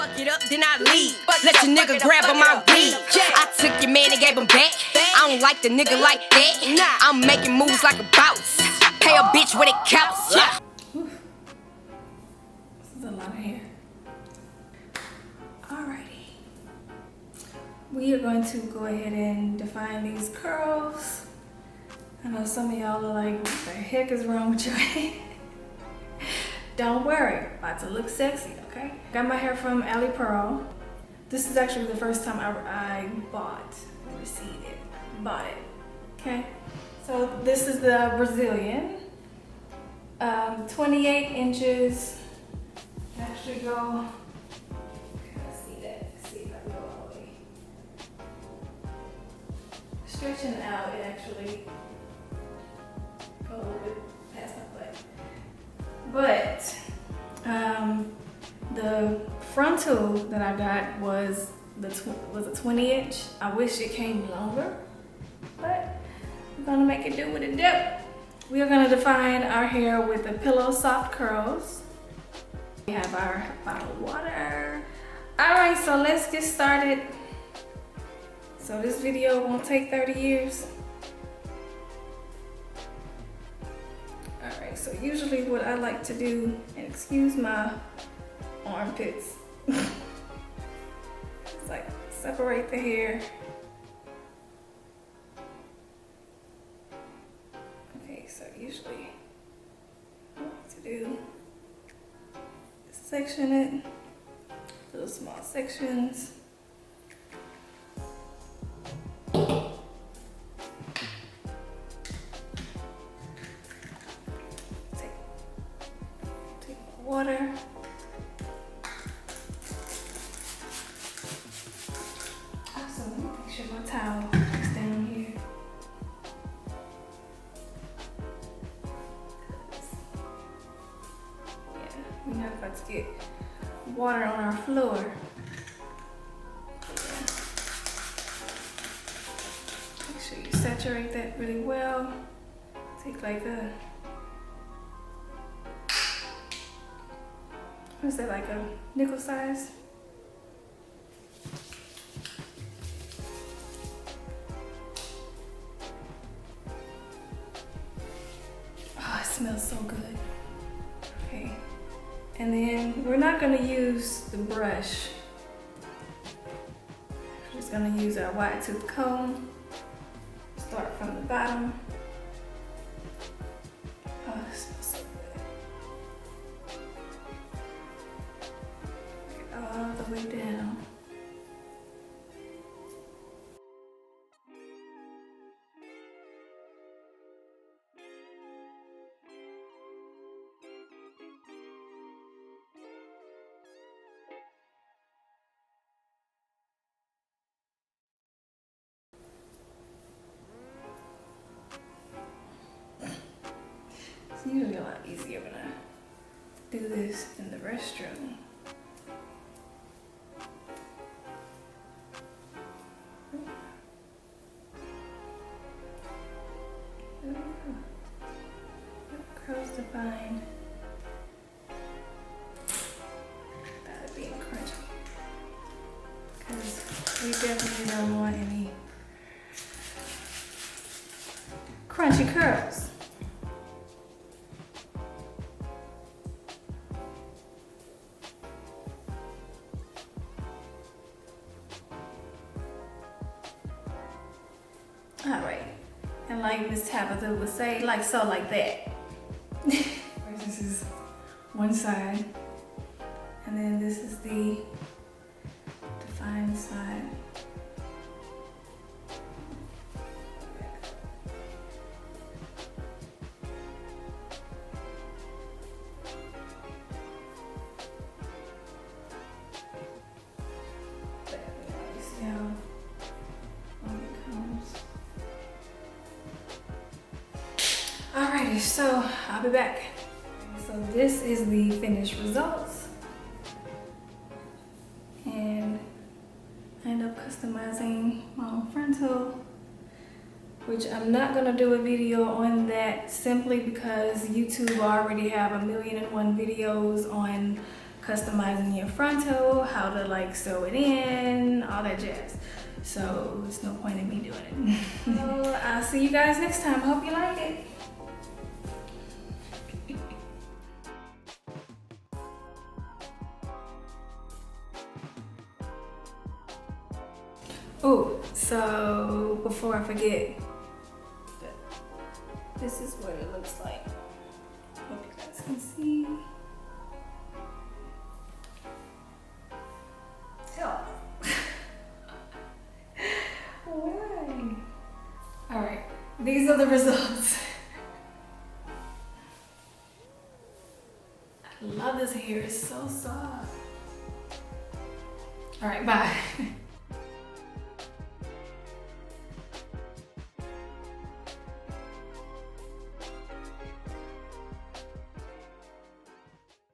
fuck it up, then I leave. Let your nigga grab on my weed. I took your man and gave him back. I don't like the nigga like that. I'm making moves like a boss. Pay a bitch what it counts. This is a lot of hair. Alrighty. We are going to go ahead and define these curls. I know some of y'all are like, what the heck is wrong with your hair? Don't worry, about to look sexy, okay? Got my hair from Alipearl. This is actually the first time I received it, bought it, okay? So this is the Brazilian, 28 inches. Actually go, let's see that, let's see if I go all the way. Stretching out, it actually go a little bit past my butt. But the frontal that I got was a 20 inch. I wish it came longer, but we're gonna make it do what it do. We are gonna define our hair with the Pillow Soft Curls. We have our bottle of water. All right, so let's get started. So this video won't take 30 years. Alright, so usually what I like to do, and excuse my armpits, is like separate the hair. Okay, so usually I like to do section it, little small sections. Water. Also, let me make sure my towel is down here. Yeah, we're not about to get water on our floor. Yeah. Make sure you saturate that really well. Take like a, what is that, like a nickel size? Oh, it smells so good. Okay. And then we're not gonna use the brush. We're just gonna use our wide tooth comb. Start from the bottom. Oh, it smells so good. All the way down. It's usually a lot easier when I do this in the restroom. Curls defined. Without it being crunchy. Because we definitely don't want any crunchy curls. All right, and like Miss Tabitha would say, like so, like that. This is one side, and then this is the defined side. See how long it comes. Alrighty, so I'll be back. So this is the finished results. And I end up customizing my own frontal, which I'm not gonna do a video on that simply because YouTube already have 1,000,001 videos on customizing your frontal, how to like sew it in, all that jazz. So there's no point in me doing it. So I'll see you guys next time. Hope you like it. Oh, so before I forget, this is what it looks like. Hope you guys can see. Why? Alright, these are the results. I love this hair, it's so soft. Alright, bye.